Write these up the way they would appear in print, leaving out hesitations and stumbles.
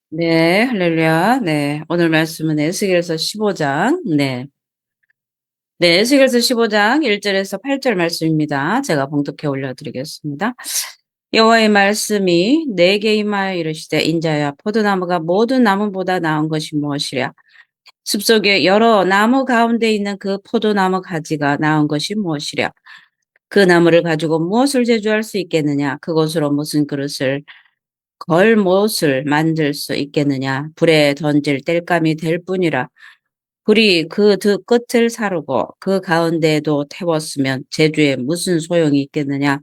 네, 할렐루야. 네, 오늘 말씀은 에스겔서 15장. 네. 네, 에스겔서 15장 1절에서 8절 말씀입니다. 제가 봉독해 올려드리겠습니다. 여호와의 말씀이 내게 임하여 이르시되 인자야 포도나무가 모든 나무보다 나은 것이 무엇이랴 숲속에 여러 나무 가운데 있는 그 포도나무 가지가 나은 것이 무엇이랴 그 나무를 가지고 무엇을 제조할 수 있겠느냐 그것으로 무슨 그릇을 걸못을 만들 수 있겠느냐 불에 던질 땔감이 될 뿐이라 불이 그 끝을 사르고 그 가운데에도 태웠으면 제주에 무슨 소용이 있겠느냐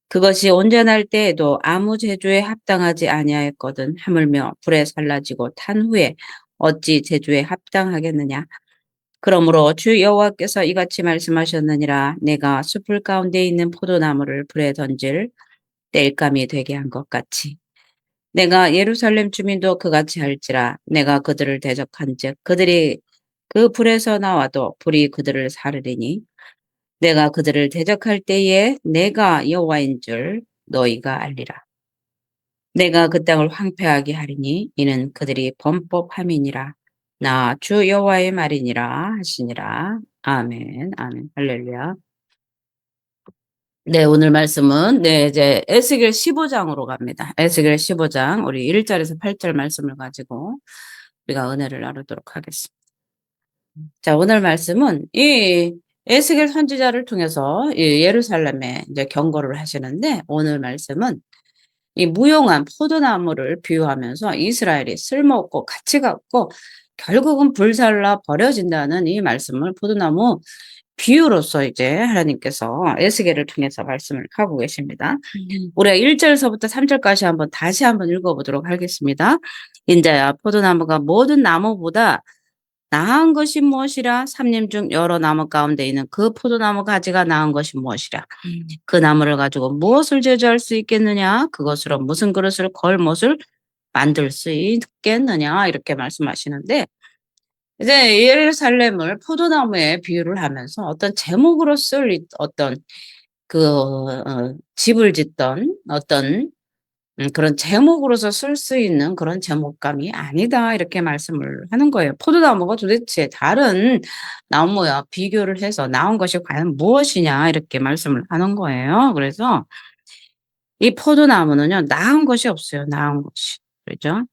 그것이 온전할 때에도 아무 제주에 합당하지 아니하였거든 하물며 불에 살라지고 탄 후에 어찌 제주에 합당하겠느냐 그러므로 주 여호와께서 이같이 말씀하셨느니라 내가 숲을 가운데 있는 포도나무를 불에 던질 땔감이 되게 한 것 같이 내가 예루살렘 주민도 그같이 할지라 내가 그들을 대적한즉 그들이 그 불에서 나와도 불이 그들을 사르리니 내가 그들을 대적할 때에 내가 여호와인 줄 너희가 알리라. 내가 그 땅을 황폐하게 하리니 이는 그들이 범법함이니라. 나 주 여호와의 말이니라 하시니라. 아멘. 아멘. 할렐루야. 네, 오늘 말씀은 이제 에스겔 15장으로 갑니다. 에스겔 15장 우리 1절에서 8절 말씀을 가지고 우리가 은혜를 나누도록 하겠습니다. 자, 오늘 말씀은 이 에스겔 선지자를 통해서 이 예루살렘에 이제 경고를 하시는데 오늘 말씀은 이 무용한 포도나무를 비유하면서 이스라엘이 쓸모없고 가치가 없고 결국은 불살라 버려진다는 이 말씀을 포도나무 비유로서 이제 하나님께서 에스겔을 통해서 말씀을 하고 계십니다. 우리가 1절서부터 3절까지 다시 한번 읽어보도록 하겠습니다. 인자야 포도나무가 모든 나무보다 나은 것이 무엇이라 삼림 중 여러 나무 가운데 있는 그 포도나무 가지가 나은 것이 무엇이라 그 나무를 가지고 무엇을 제조할 수 있겠느냐 그것으로 무슨 그릇을 걸못을 만들 수 있겠느냐 이렇게 말씀하시는데 이제 예루살렘을 포도나무에 비유를 하면서 어떤 제목으로 쓸 어떤 집을 짓던 어떤 그런 제목으로서 쓸 수 있는 그런 제목감이 아니다 이렇게 말씀을 하는 거예요. 포도나무가 도대체 다른 나무와 비교를 해서 나온 것이 과연 무엇이냐 이렇게 말씀을 하는 거예요. 그래서 이 포도나무는요 나은 것이 없어요. 나은 것이. 그렇죠?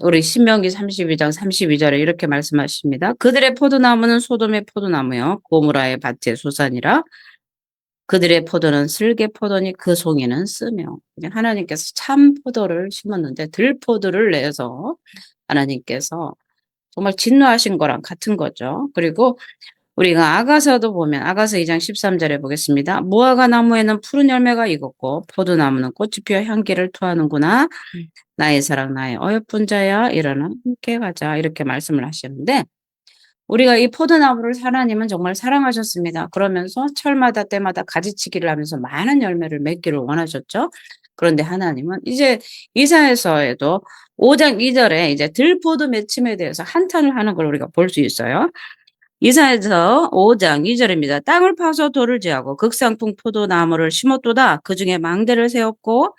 우리 신명기 32장 32절에 이렇게 말씀하십니다. 그들의 포도나무는 소돔의 포도나무요 고무라의 밭의 소산이라 그들의 포도는 슬개 포도니 그 송이는 쓰며 하나님께서 참 포도를 심었는데 들포도를 내서 하나님께서 정말 진노하신 거랑 같은 거죠. 그리고 우리가 아가서도 보면 아가서 2장 13절에 보겠습니다. 무화과 나무에는 푸른 열매가 익었고 포도나무는 꽃이 피어 향기를 토하는구나. 나의 사랑 나의 어여쁜 자야 일어나 함께 가자 이렇게 말씀을 하시는데 우리가 이 포도나무를 하나님은 정말 사랑하셨습니다. 그러면서 철마다 때마다 가지치기를 하면서 많은 열매를 맺기를 원하셨죠. 그런데 하나님은 이제 이사야서에도 5장 2절에 이제 들포도 맺힘에 대해서 한탄을 하는 걸 우리가 볼 수 있어요. 이사야서 5장 2절입니다. 땅을 파서 돌을 제하고 극상품 포도나무를 심었도다. 그 중에 망대를 세웠고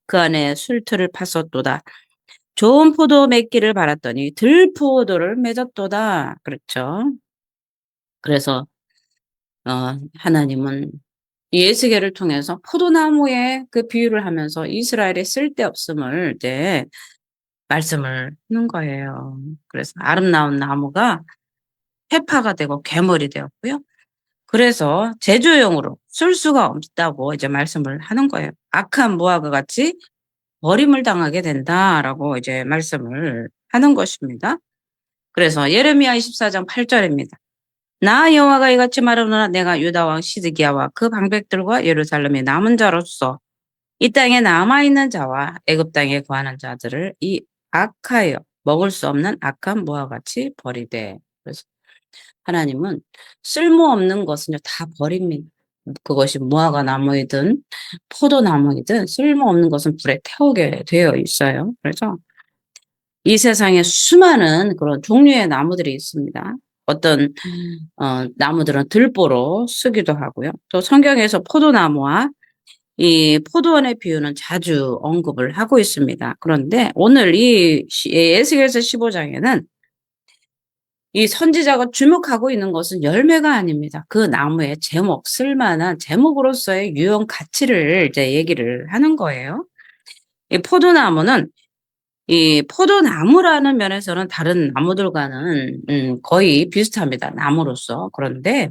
그 안에 술틀을 팠었도다. 좋은 포도 맺기를 바랐더니 들포도를 맺었도다. 그렇죠. 그래서 하나님은 예수계를 통해서 포도나무에 그 비유를 하면서 이스라엘의 쓸데없음을 이제 말씀을 하는 거예요. 그래서 아름다운 나무가 회파가 되고 괴물이 되었고요. 그래서 제조용으로 쓸 수가 없다고 이제 말씀을 하는 거예요. 악한 무화과 같이 버림을 당하게 된다라고 이제 말씀을 하는 것입니다. 그래서 예레미야 24장 8절입니다. 나 여호와가 이같이 말하노라 내가 유다 왕 시드기야와 그 방백들과 예루살렘의 남은 자로서 이 땅에 남아있는 자와 애굽 땅에 거하는 자들을 이 악하여 먹을 수 없는 악한 무와 같이 버리되 그래서 하나님은 쓸모없는 것은요 다 버립니다. 그것이 무화과 나무이든 포도나무이든 쓸모없는 것은 불에 태우게 되어 있어요. 그래서 이 세상에 수많은 그런 종류의 나무들이 있습니다. 어떤 나무들은 들보로 쓰기도 하고요. 또 성경에서 포도나무와 이 포도원의 비유는 자주 언급을 하고 있습니다. 그런데 오늘 이 에스겔서 15장에는 이 선지자가 주목하고 있는 것은 열매가 아닙니다. 그 나무의 제목, 쓸만한 제목으로서의 유용 가치를 이제 얘기를 하는 거예요. 이 포도나무는 이 포도나무라는 면에서는 다른 나무들과는 거의 비슷합니다. 나무로서. 그런데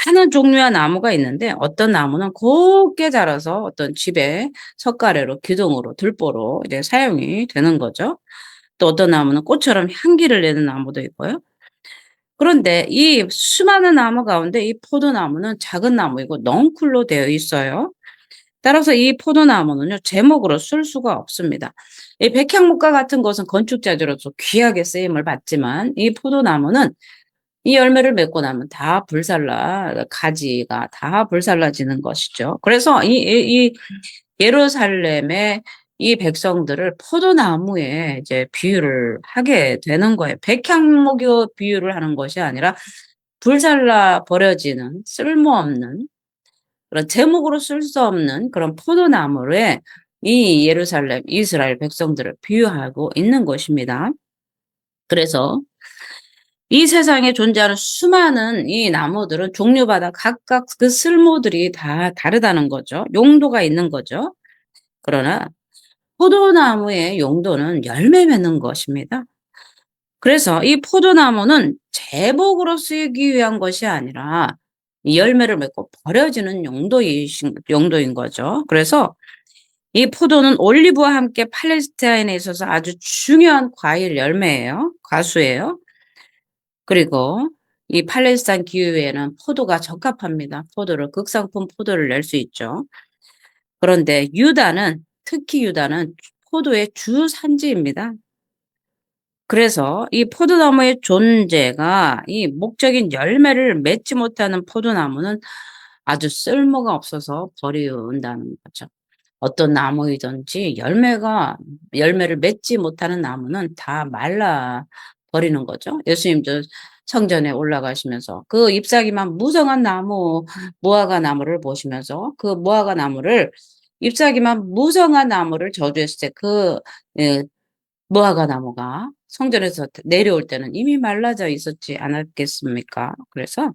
많은 종류의 나무가 있는데 어떤 나무는 곱게 자라서 어떤 집에 석가래로, 기둥으로, 들보로 이제 사용이 되는 거죠. 또 어떤 나무는 꽃처럼 향기를 내는 나무도 있고요. 그런데 이 수많은 나무 가운데 이 포도나무는 작은 나무이고 넝쿨로 되어 있어요. 따라서 이 포도나무는요, 제목으로 쓸 수가 없습니다. 이 백향목과 같은 것은 건축자재로서 귀하게 쓰임을 받지만 이 포도나무는 이 열매를 맺고 나면 다 불살라, 가지가 다 불살라지는 것이죠. 그래서 이 예루살렘의 이 백성들을 포도나무에 이제 비유를 하게 되는 거예요. 백향목이 비유를 하는 것이 아니라 불살라 버려지는 쓸모없는 그런 제목으로 쓸 수 없는 그런 포도나무에 이 예루살렘, 이스라엘 백성들을 비유하고 있는 것입니다. 그래서 이 세상에 존재하는 수많은 이 나무들은 종류마다 각각 그 쓸모들이 다 다르다는 거죠. 용도가 있는 거죠. 그러나 포도나무의 용도는 열매 맺는 것입니다. 그래서 이 포도나무는 제목으로 쓰이기 위한 것이 아니라 이 열매를 맺고 버려지는 용도인 거죠. 그래서 이 포도는 올리브와 함께 팔레스타인에 있어서 아주 중요한 과일 열매예요. 과수예요. 그리고 이 팔레스타인 기후에는 포도가 적합합니다. 극상품 포도를 낼 수 있죠. 그런데 특히 유다는 포도의 주 산지입니다. 그래서 이 포도나무의 존재가 이 목적인 열매를 맺지 못하는 포도나무는 아주 쓸모가 없어서 버린다는 거죠. 어떤 나무이든지 열매를 맺지 못하는 나무는 다 말라 버리는 거죠. 예수님도 성전에 올라가시면서 그 잎사귀만 무성한 나무, 무화과 나무를 보시면서 그 무화과 나무를 잎사귀만 무성한 나무를 저주했을 때 예, 무화과 나무가 성전에서 내려올 때는 이미 말라져 있었지 않았겠습니까? 그래서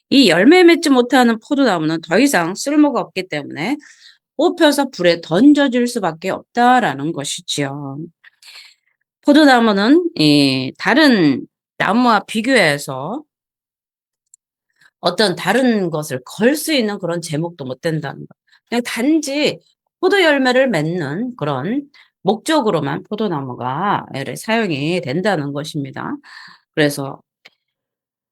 이 열매 맺지 못하는 포도나무는 더 이상 쓸모가 없기 때문에 뽑혀서 불에 던져질 수밖에 없다라는 것이지요. 포도나무는 이 다른 나무와 비교해서 어떤 다른 것을 걸 수 있는 그런 제목도 못 된다는 거. 그냥 단지 포도 열매를 맺는 그런 목적으로만 포도나무가 사용이 된다는 것입니다. 그래서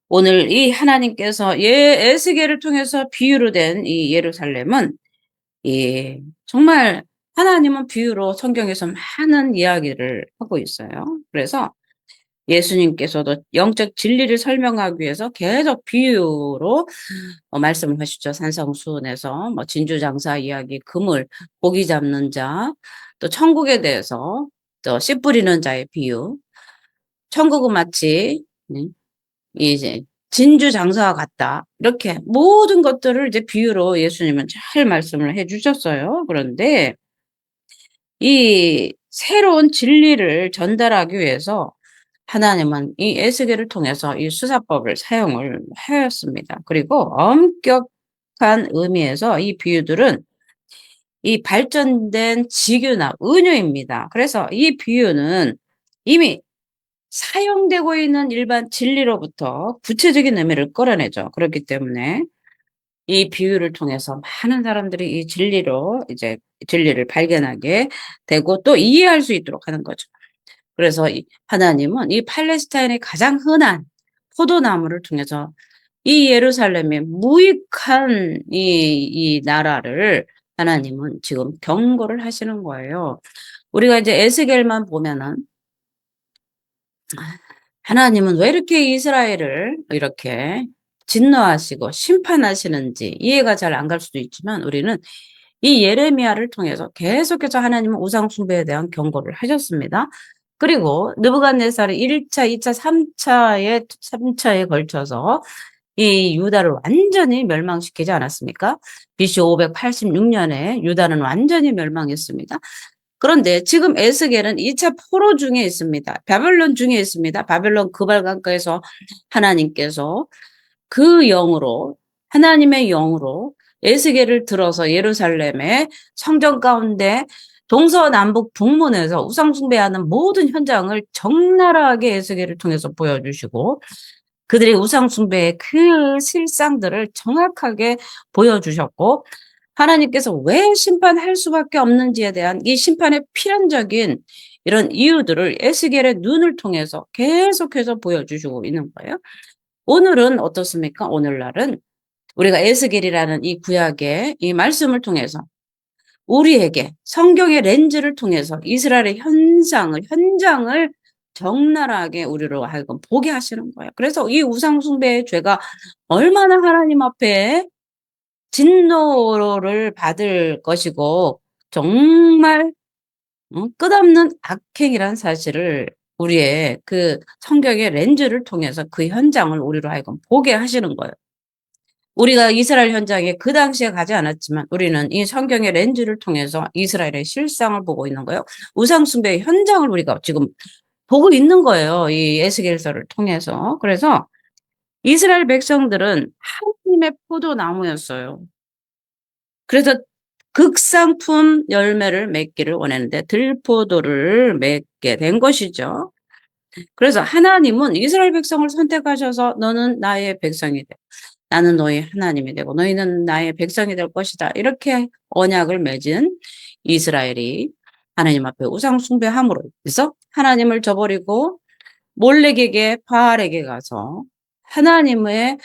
오늘 이 하나님께서 에스겔을 통해서 비유로 된 이 예루살렘은 정말 하나님은 비유로 성경에서 많은 이야기를 하고 있어요. 그래서 예수님께서도 영적 진리를 설명하기 위해서 계속 비유로 말씀을 하시죠. 산성수훈에서 뭐 진주장사 이야기, 그물, 고기 잡는 자, 또 천국에 대해서 또 씨 뿌리는 자의 비유, 천국은 마치 이제 진주장사와 같다. 이렇게 모든 것들을 이제 비유로 예수님은 잘 말씀을 해 주셨어요. 그런데 이 새로운 진리를 전달하기 위해서 하나님은 이 에스겔을 통해서 이 수사법을 사용을 하였습니다. 그리고 엄격한 의미에서 이 비유들은 이 발전된 직유나 은유입니다. 그래서 이 비유는 이미 사용되고 있는 일반 진리로부터 구체적인 의미를 끌어내죠. 그렇기 때문에 이 비유를 통해서 많은 사람들이 이 진리를 발견하게 되고 또 이해할 수 있도록 하는 거죠. 그래서 하나님은 이 팔레스타인의 가장 흔한 포도나무를 통해서 이 예루살렘의 무익한 이 나라를 하나님은 지금 경고를 하시는 거예요. 우리가 이제 에스겔만 보면은 하나님은 왜 이렇게 이스라엘을 이렇게 진노하시고 심판하시는지 이해가 잘 안 갈 수도 있지만 우리는 이 예레미야를 통해서 계속해서 하나님은 우상 숭배에 대한 경고를 하셨습니다. 그리고 느부갓네살이 1차, 2차, 3차에 걸쳐서 이 유다를 완전히 멸망시키지 않았습니까? BC 586년에 유다는 완전히 멸망했습니다. 그런데 지금 에스겔은 2차 포로 중에 있습니다. 바벨론 중에 있습니다. 바벨론 그발강가에서 하나님께서 그 영으로, 하나님의 영으로 에스겔을 들어서 예루살렘의 성전 가운데 동서남북 북문에서 우상숭배하는 모든 현장을 적나라하게 에스겔을 통해서 보여주시고, 그들의 우상숭배의 그 실상들을 정확하게 보여주셨고, 하나님께서 왜 심판할 수밖에 없는지에 대한 이 심판의 필연적인 이런 이유들을 에스겔의 눈을 통해서 계속해서 보여주시고 있는 거예요. 오늘은 어떻습니까? 오늘날은 우리가 에스겔이라는 이 구약의 이 말씀을 통해서 우리에게 성경의 렌즈를 통해서 이스라엘의 현장을 적나라하게 우리로 하여금 보게 하시는 거예요. 그래서 이 우상숭배의 죄가 얼마나 하나님 앞에 진노를 받을 것이고 정말 끝없는 악행이란 사실을 우리의 그 성경의 렌즈를 통해서 그 현장을 우리로 하여금 보게 하시는 거예요. 우리가 이스라엘 현장에 그 당시에 가지 않았지만 우리는 이 성경의 렌즈를 통해서 이스라엘의 실상을 보고 있는 거예요. 우상숭배의 현장을 우리가 지금 보고 있는 거예요. 이 에스겔서를 통해서. 그래서 이스라엘 백성들은 하나님의 포도나무였어요. 그래서 극상품 열매를 맺기를 원했는데 들포도를 맺게 된 것이죠. 그래서 하나님은 이스라엘 백성을 선택하셔서 너는 나의 백성이 돼. 나는 너희 하나님이 되고 너희는 나의 백성이 될 것이다. 이렇게 언약을 맺은 이스라엘이 하나님 앞에 우상 숭배함으로 해서 하나님을 저버리고 몰렉에게 바알에게 가서 하나님의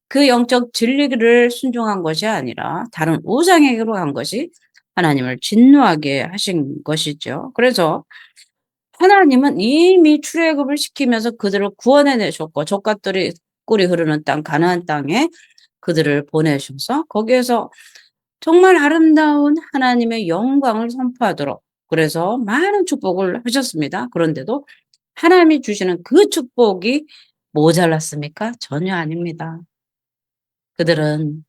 그 영적 진리를 순종한 것이 아니라 다른 우상에게로 간 것이 하나님을 진노하게 하신 것이죠. 그래서 하나님은 이미 출애굽을 시키면서 그들을 구원해 내셨고 족같들이 꿀이 흐르는 땅 가나안 땅에 그들을 보내셔서 거기에서 정말 아름다운 하나님의 영광을 선포하도록 그래서 많은 축복을 하셨습니다. 그런데도 하나님이 주시는 그 축복이 모자랐습니까? 전혀 아닙니다. 그들은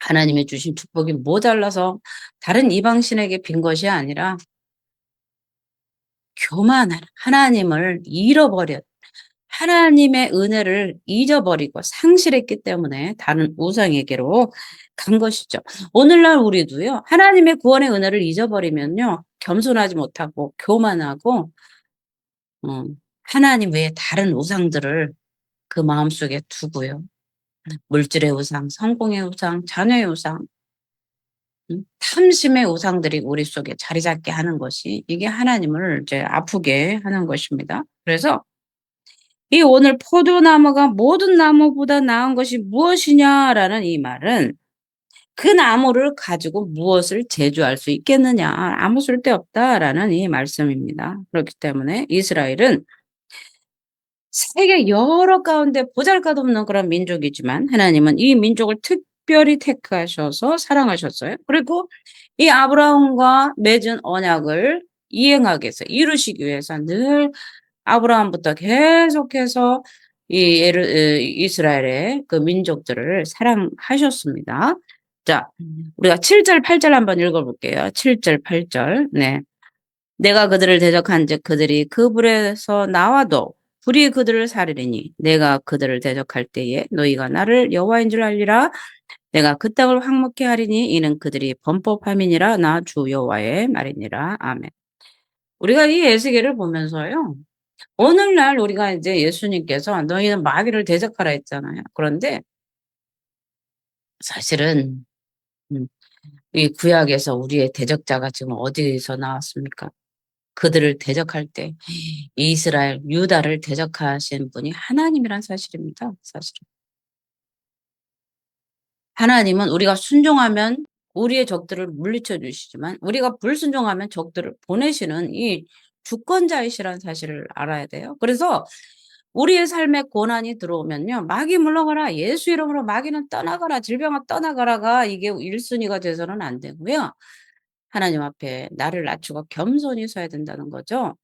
하나님이 주신 축복이 모자라서 다른 이방신에게 빈 것이 아니라 교만한 하나님을 잃어버렸 하나님의 은혜를 잊어버리고 상실했기 때문에 다른 우상에게로 간 것이죠. 오늘날 우리도요. 하나님의 구원의 은혜를 잊어버리면요. 겸손하지 못하고 교만하고 하나님 외에 다른 우상들을 그 마음속에 두고요. 물질의 우상, 성공의 우상, 자녀의 우상, 탐심의 우상들이 우리 속에 자리 잡게 하는 것이 이게 하나님을 이제 아프게 하는 것입니다. 그래서 이 오늘 포도나무가 모든 나무보다 나은 것이 무엇이냐라는 이 말은 그 나무를 가지고 무엇을 제조할 수 있겠느냐. 아무 쓸데없다라는 이 말씀입니다. 그렇기 때문에 이스라엘은 세계 여러 가운데 보잘것없는 그런 민족이지만 하나님은 이 민족을 특별히 택하셔서 사랑하셨어요. 그리고 이 아브라함과 맺은 언약을 이행하기 위해서 이루시기 위해서 늘 아브라함부터 계속해서 이스라엘의 그 민족들을 사랑하셨습니다. 자, 우리가 7절, 8절 한번 읽어볼게요. 7절, 8절. 네. 내가 그들을 대적한즉 그들이 그 불에서 나와도 불이 그들을 사르리니 내가 그들을 대적할 때에 너희가 나를 여호와인 줄 알리라. 내가 그 땅을 황무케 하리니 이는 그들이 범법함이니라. 나 주 여호와의 말이니라. 아멘. 우리가 이 에스겔을 보면서요. 오늘날 우리가 이제 예수님께서 너희는 마귀를 대적하라 했잖아요. 그런데 사실은 음, 이 구약에서 우리의 대적자가 지금 어디서 나왔습니까? 그들을 대적할 때 이스라엘, 유다를 대적하신 분이 하나님이란 사실입니다. 사실은. 하나님은 우리가 순종하면 우리의 적들을 물리쳐 주시지만 우리가 불순종하면 적들을 보내시는 이 주권자이시라는 사실을 알아야 돼요. 그래서 우리의 삶에 고난이 들어오면요. 마귀 물러가라. 예수 이름으로 마귀는 떠나가라. 질병아 떠나가라가 이게 1순위가 돼서는 안 되고요. 하나님 앞에 나를 낮추고 겸손히 서야 된다는 거죠.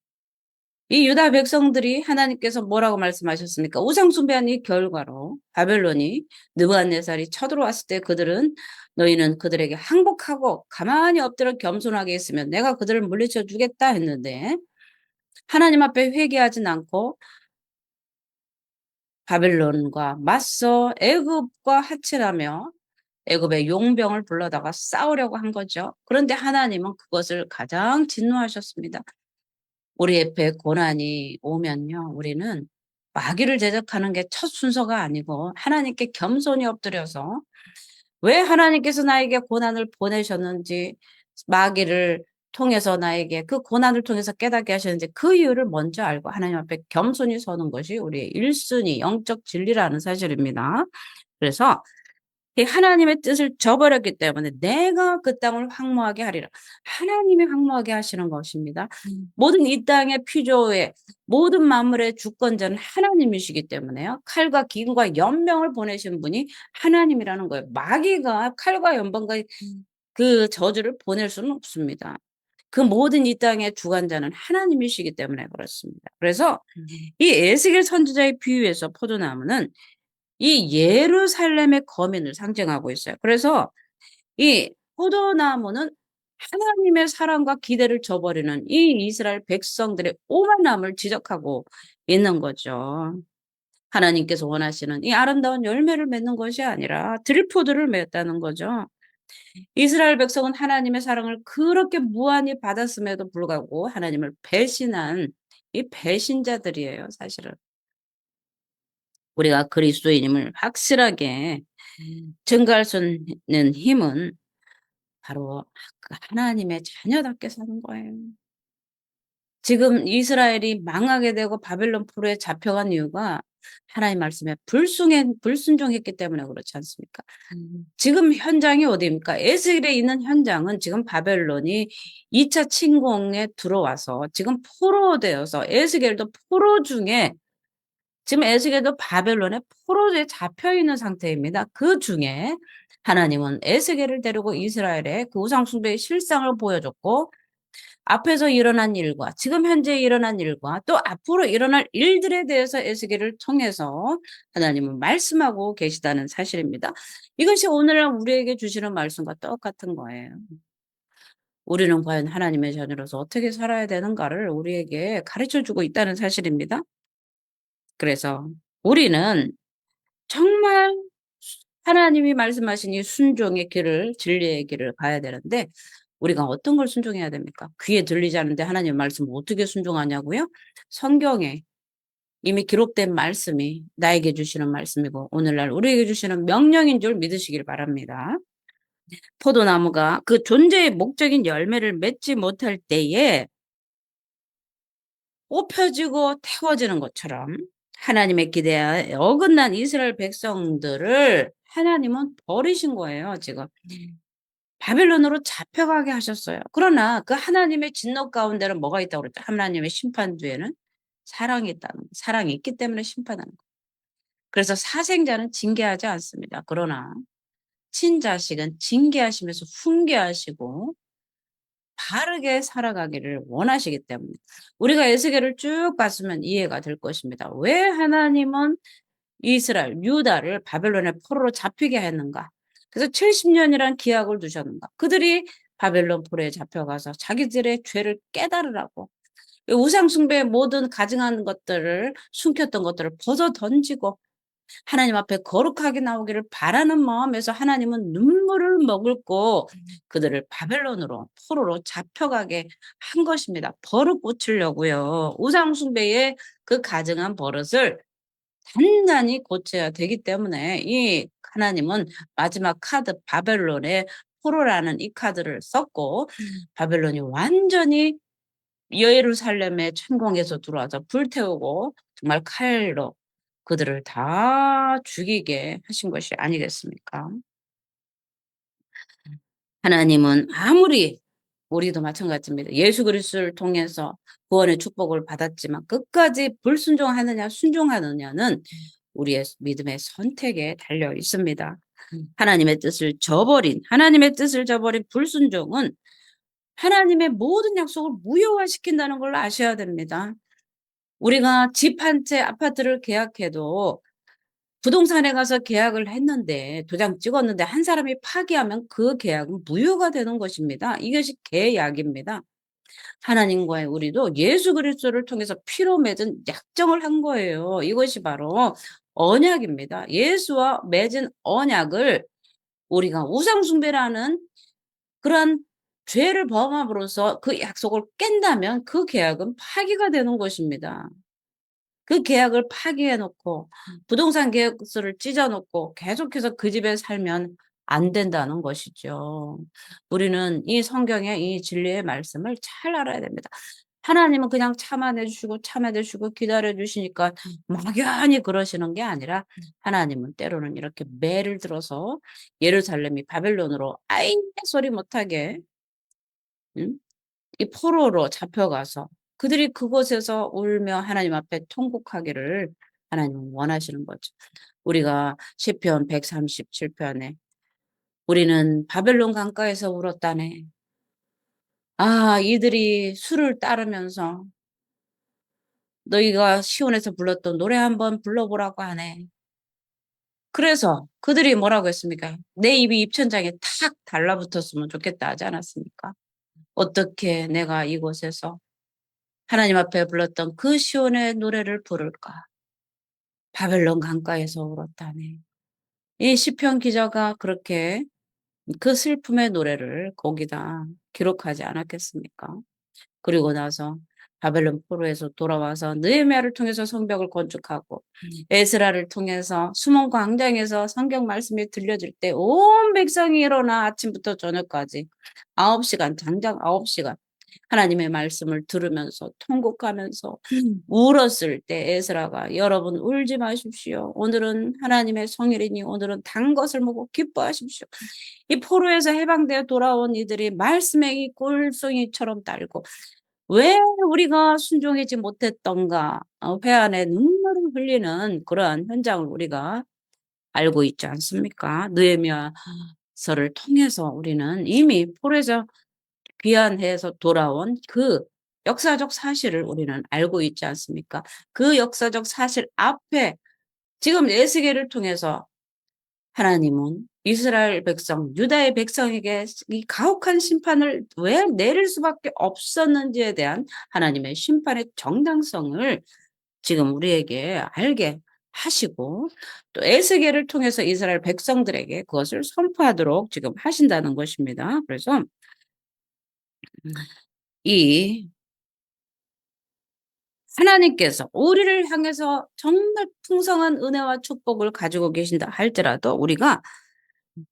이 유다 백성들이 하나님께서 뭐라고 말씀하셨습니까? 우상 숭배한 이 결과로 바벨론이 느부갓네살이 쳐들어왔을 때 그들은 너희는 그들에게 항복하고 가만히 엎드려 겸손하게 있으면 내가 그들을 물리쳐 주겠다 했는데 하나님 앞에 회개하진 않고 바벨론과 맞서 애굽과 하칠하며 애굽의 용병을 불러다가 싸우려고 한 거죠. 그런데 하나님은 그것을 가장 진노하셨습니다. 우리 옆에 고난이 오면요, 우리는 마귀를 대적하는 게 첫 순서가 아니고 하나님께 겸손히 엎드려서 왜 하나님께서 나에게 고난을 보내셨는지, 마귀를 통해서 나에게 그 고난을 통해서 깨닫게 하셨는지 그 이유를 먼저 알고 하나님 앞에 겸손히 서는 것이 우리의 1순위 영적 진리라는 사실입니다. 그래서 이 하나님의 뜻을 저버렸기 때문에 내가 그 땅을 황무하게 하리라. 하나님이 황무하게 하시는 것입니다. 모든 이 땅의 피조의 모든 만물의 주권자는 하나님이시기 때문에요. 칼과 기근과 연병을 보내신 분이 하나님이라는 거예요. 마귀가 칼과 연병과 그 저주를 보낼 수는 없습니다. 그 모든 이 땅의 주관자는 하나님이시기 때문에 그렇습니다. 그래서 이 에스겔 선지자의 비유에서 포도나무는 이 예루살렘의 거민을 상징하고 있어요. 그래서 이 포도나무는 하나님의 사랑과 기대를 저버리는 이 이스라엘 백성들의 오만함을 지적하고 있는 거죠. 하나님께서 원하시는 이 아름다운 열매를 맺는 것이 아니라 들포도를 맺다는 거죠. 이스라엘 백성은 하나님의 사랑을 그렇게 무한히 받았음에도 불구하고 하나님을 배신한 이 배신자들이에요, 사실은. 우리가 그리스도인임을 확실하게 증거할 수 있는 힘은 바로 그 하나님의 자녀답게 사는 거예요. 지금 이스라엘이 망하게 되고 바벨론 포로에 잡혀간 이유가 하나님 말씀에 불순종했기 때문에 그렇지 않습니까? 지금 현장이 어디입니까? 에스겔에 있는 현장은 지금 바벨론이 2차 침공에 들어와서 지금 포로되어서 에스겔도 포로 중에 지금 에스겔도 바벨론에 포로에 잡혀 있는 상태입니다. 그 중에 하나님은 에스겔을 데리고 이스라엘의 그 우상 숭배의 실상을 보여줬고 앞에서 일어난 일과 지금 현재 일어난 일과 또 앞으로 일어날 일들에 대해서 에스겔을 통해서 하나님은 말씀하고 계시다는 사실입니다. 이것이 오늘날 우리에게 주시는 말씀과 똑같은 거예요. 우리는 과연 하나님의 자녀로서 어떻게 살아야 되는가를 우리에게 가르쳐 주고 있다는 사실입니다. 그래서 우리는 정말 하나님이 말씀하신 이 순종의 길을, 진리의 길을 가야 되는데 우리가 어떤 걸 순종해야 됩니까? 귀에 들리지 않는데 하나님의 말씀을 어떻게 순종하냐고요? 성경에 이미 기록된 말씀이 나에게 주시는 말씀이고 오늘날 우리에게 주시는 명령인 줄 믿으시길 바랍니다. 포도나무가 그 존재의 목적인 열매를 맺지 못할 때에 뽑혀지고 태워지는 것처럼 하나님의 기대에 어긋난 이스라엘 백성들을 하나님은 버리신 거예요, 지금. 바벨론으로 잡혀가게 하셨어요. 그러나 그 하나님의 진노 가운데는 뭐가 있다고 그랬죠? 하나님의 심판 뒤에는 사랑이 있다는 거예요. 사랑이 있기 때문에 심판하는 거예요. 그래서 사생자는 징계하지 않습니다. 그러나 친자식은 징계하시면서 훈계하시고 바르게 살아가기를 원하시기 때문에 우리가 에스겔을 쭉 봤으면 이해가 될 것입니다. 왜 하나님은 이스라엘, 유다를 바벨론의 포로로 잡히게 했는가? 그래서 70년이란 기약을 두셨는가? 그들이 바벨론 포로에 잡혀가서 자기들의 죄를 깨달으라고 우상 숭배의 모든 가증한 것들을 숨겼던 것들을 벗어 던지고 하나님 앞에 거룩하게 나오기를 바라는 마음에서 하나님은 눈물을 머금고 그들을 바벨론으로 포로로 잡혀가게 한 것입니다. 버릇 고치려고요. 우상 숭배의 그 가증한 버릇을 단단히 고쳐야 되기 때문에 이 하나님은 마지막 카드 바벨론의 포로라는 이 카드를 썼고 바벨론이 완전히 예루살렘의 천공에서 들어와서 불태우고 정말 칼로 그들을 다 죽이게 하신 것이 아니겠습니까? 하나님은 아무리 우리도 마찬가지입니다. 예수 그리스도를 통해서 구원의 축복을 받았지만 끝까지 불순종하느냐 순종하느냐는 우리의 믿음의 선택에 달려 있습니다. 하나님의 뜻을 저버린 불순종은 하나님의 모든 약속을 무효화시킨다는 걸 아셔야 됩니다. 우리가 집 한 채 아파트를 계약해도 부동산에 가서 계약을 했는데 도장 찍었는데 한 사람이 파기하면 그 계약은 무효가 되는 것입니다. 이것이 계약입니다. 하나님과의 우리도 예수 그리스도를 통해서 피로 맺은 약정을 한 거예요. 이것이 바로 언약입니다. 예수와 맺은 언약을 우리가 우상 숭배라는 그러한 죄를 범함으로써 그 약속을 깬다면 그 계약은 파기가 되는 것입니다. 그 계약을 파기해 놓고 부동산 계약서를 찢어 놓고 계속해서 그 집에 살면 안 된다는 것이죠. 우리는 이 성경의 이 진리의 말씀을 잘 알아야 됩니다. 하나님은 그냥 참아내 주시고 참아내 주시고 기다려 주시니까 막연히 그러시는 게 아니라 하나님은 때로는 이렇게 매를 들어서 예루살렘이 바벨론으로 아이 소리 못하게 이 포로로 잡혀가서 그들이 그곳에서 울며 하나님 앞에 통곡하기를 하나님은 원하시는 거죠. 우리가 시편 137편에 우리는 바벨론 강가에서 울었다네. 아, 이들이 술을 따르면서 너희가 시온에서 불렀던 노래 한번 불러보라고 하네. 그래서 그들이 뭐라고 했습니까? 내 입이 입천장에 탁 달라붙었으면 좋겠다 하지 않았습니까? 어떻게 내가 이곳에서 하나님 앞에 불렀던 그 시온의 노래를 부를까? 바벨론 강가에서 울었다네. 이 시편 기자가 그렇게 그 슬픔의 노래를 거기다 기록하지 않았겠습니까? 그리고 나서 바벨론 포로에서 돌아와서 느헤미야를 통해서 성벽을 건축하고 에스라를 통해서 수문 광장에서 성경 말씀이 들려질 때 온 백성이 일어나 아침부터 저녁까지 9시간, 장장 9시간 하나님의 말씀을 들으면서 통곡하면서 울었을 때 에스라가 여러분 울지 마십시오. 오늘은 하나님의 성일이니 오늘은 단 것을 먹고 기뻐하십시오. 이 포로에서 해방되어 돌아온 이들이 말씀의 이 꿀송이처럼 달고 왜 우리가 순종하지 못했던가 회한의 눈물을 흘리는 그러한 현장을 우리가 알고 있지 않습니까? 느헤미야서를 통해서 우리는 이미 포로에서 귀환해서 돌아온 그 역사적 사실을 우리는 알고 있지 않습니까? 그 역사적 사실 앞에 지금 에스겔을 통해서 하나님은 이스라엘 백성, 유다의 백성에게 이 가혹한 심판을 왜 내릴 수밖에 없었는지에 대한 하나님의 심판의 정당성을 지금 우리에게 알게 하시고 또 에스겔을 통해서 이스라엘 백성들에게 그것을 선포하도록 지금 하신다는 것입니다. 그래서 이 하나님께서 우리를 향해서 정말 풍성한 은혜와 축복을 가지고 계신다 할지라도 우리가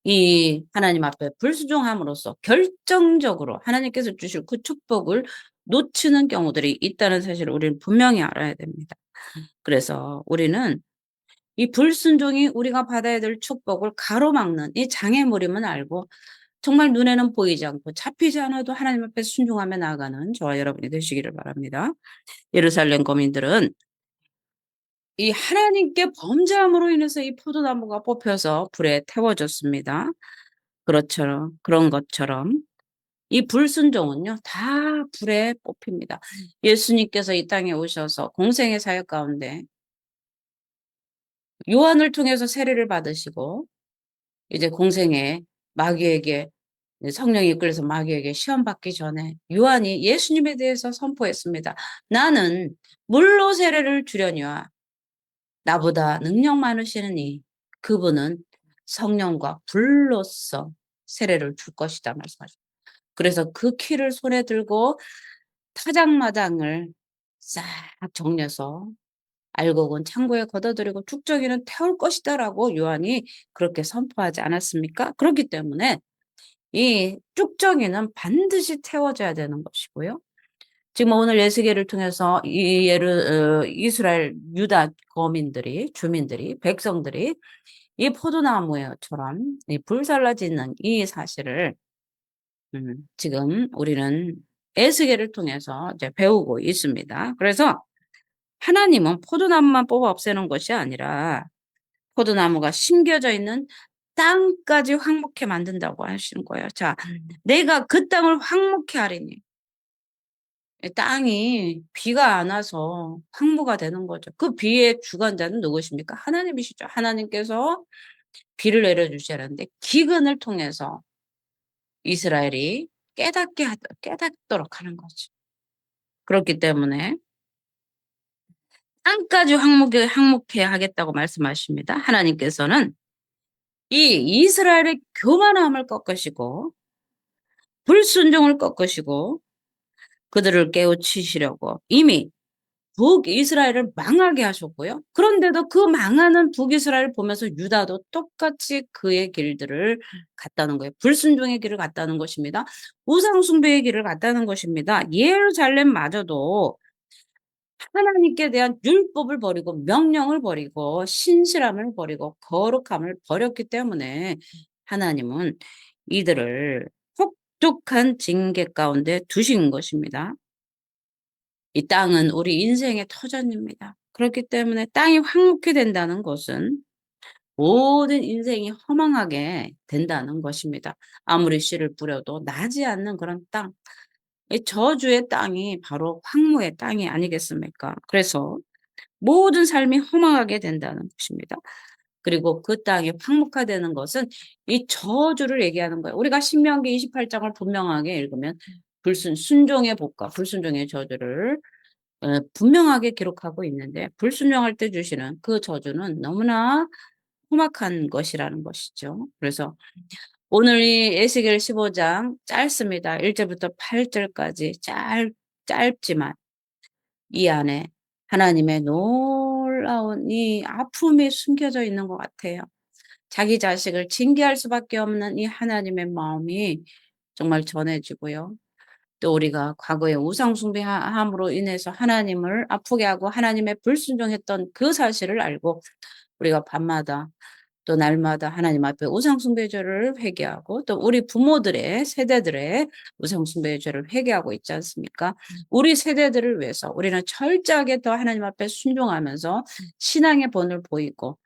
이 하나님 앞에 불순종함으로써 결정적으로 하나님께서 주실 그 축복을 놓치는 경우들이 있다는 사실을 우리는 분명히 알아야 됩니다. 그래서 우리는 이 불순종이 우리가 받아야 될 축복을 가로막는 이 장애물임을 알고 정말 눈에는 보이지 않고 잡히지 않아도 하나님 앞에 순종하며 나아가는 저와 여러분이 되시기를 바랍니다. 예루살렘 거민들은 이 하나님께 범죄함으로 인해서 이 포도나무가 뽑혀서 불에 태워졌습니다. 그런 것처럼 이 불순종은요, 다 불에 뽑힙니다. 예수님께서 이 땅에 오셔서 공생의 사역 가운데 요한을 통해서 세례를 받으시고 이제 공생의 마귀에게 성령이 이끌려서 마귀에게 시험 받기 전에 요한이 예수님에 대해서 선포했습니다. 나는 물로 세례를 주려니와 나보다 능력 많으시는 그분은 성령과 불로써 세례를 줄 것이다 말씀하셨어요. 그래서 그 키를 손에 들고 타작마당을 싹 정리해서 알곡은 창고에 걷어들이고 쭉정이는 태울 것이다라고 요한이 그렇게 선포하지 않았습니까? 그렇기 때문에 이 쭉정이는 반드시 태워져야 되는 것이고요. 지금 오늘 예수계를 통해서 이스라엘 유다 거민들이 주민들이 백성들이 이 포도나무처럼 이 불살라지는 이 사실을 지금 우리는 에스겔을 통해서 이제 배우고 있습니다. 그래서 하나님은 포도나무만 뽑아 없애는 것이 아니라 포도나무가 심겨져 있는 땅까지 황목해 만든다고 하시는 거예요. 자, 내가 그 땅을 황목해 하리니 이 땅이 비가 안 와서 황무가 되는 거죠. 그 비의 주관자는 누구십니까? 하나님이시죠. 하나님께서 비를 내려 주시는데 기근을 통해서 이스라엘이 깨닫도록 하는 거죠. 그렇기 때문에 땅까지 황무케 하겠다고 말씀하십니다. 하나님께서는 이 이스라엘의 교만함을 꺾으시고 불순종을 꺾으시고 그들을 깨우치시려고 이미 북이스라엘을 망하게 하셨고요. 그런데도 그 망하는 북이스라엘을 보면서 유다도 똑같이 그의 길들을 갔다는 거예요. 불순종의 길을 갔다는 것입니다. 우상 숭배의 길을 갔다는 것입니다. 예루살렘마저도 하나님께 대한 율법을 버리고 명령을 버리고 신실함을 버리고 거룩함을 버렸기 때문에 하나님은 이들을 혹독한 징계 가운데 두신 것입니다. 이 땅은 우리 인생의 터전입니다. 그렇기 때문에 땅이 황무케 된다는 것은 모든 인생이 허망하게 된다는 것입니다. 아무리 씨를 뿌려도 나지 않는 그런 땅. 이 저주의 땅이 바로 황무의 땅이 아니겠습니까? 그래서 모든 삶이 허망하게 된다는 것입니다. 그리고 그 땅이 황무화되는 것은 이 저주를 얘기하는 거예요. 우리가 신명기 28장을 분명하게 읽으면 순종의 복과 불순종의 저주를 분명하게 기록하고 있는데 불순종할 때 주시는 그 저주는 너무나 험악한 것이라는 것이죠. 그래서 오늘 이 에스겔 15장 짧습니다. 1절부터 8절까지 짧지만 이 안에 하나님의 놀라운 이 아픔이 숨겨져 있는 것 같아요. 자기 자식을 징계할 수밖에 없는 이 하나님의 마음이 정말 전해지고요. 또 우리가 과거에 우상 숭배함으로 인해서 하나님을 아프게 하고 하나님의 불순종했던 그 사실을 알고 우리가 밤마다 또 날마다 하나님 앞에 우상 숭배의 죄를 회개하고 또 우리 부모들의 세대들의 우상 숭배의 죄를 회개하고 있지 않습니까? 우리 세대들을 위해서 우리는 철저하게 더 하나님 앞에 순종하면서 신앙의 본을 보이고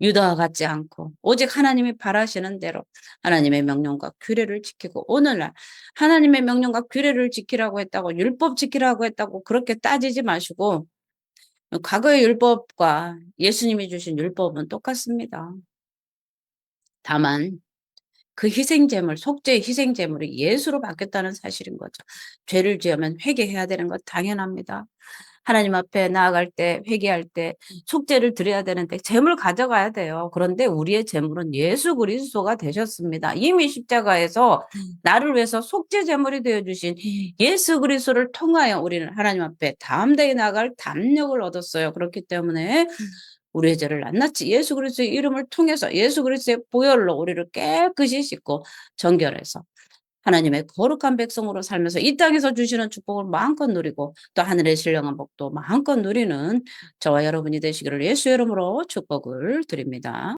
유다와 같지 않고 오직 하나님이 바라시는 대로 하나님의 명령과 규례를 지키고 오늘날 하나님의 명령과 규례를 지키라고 했다고 율법 지키라고 했다고 그렇게 따지지 마시고 과거의 율법과 예수님이 주신 율법은 똑같습니다. 다만 그 희생제물, 속죄의 희생제물이 예수로 바뀌었다는 사실인 거죠. 죄를 지으면 회개해야 되는 것 당연합니다. 하나님 앞에 나아갈 때, 회개할 때 속죄를 드려야 되는데 제물 가져가야 돼요. 그런데 우리의 제물은 예수 그리스도가 되셨습니다. 이미 십자가에서 나를 위해서 속죄 제물이 되어주신 예수 그리스도를 통하여 우리는 하나님 앞에 담대히 나아갈 담력을 얻었어요. 그렇기 때문에 우리의 죄를 낱낱이 예수 그리스도의 이름을 통해서 예수 그리스도의 보혈로 우리를 깨끗이 씻고 정결해서 하나님의 거룩한 백성으로 살면서 이 땅에서 주시는 축복을 마음껏 누리고 또 하늘의 신령한 복도 마음껏 누리는 저와 여러분이 되시기를 예수의 이름으로 축복을 드립니다.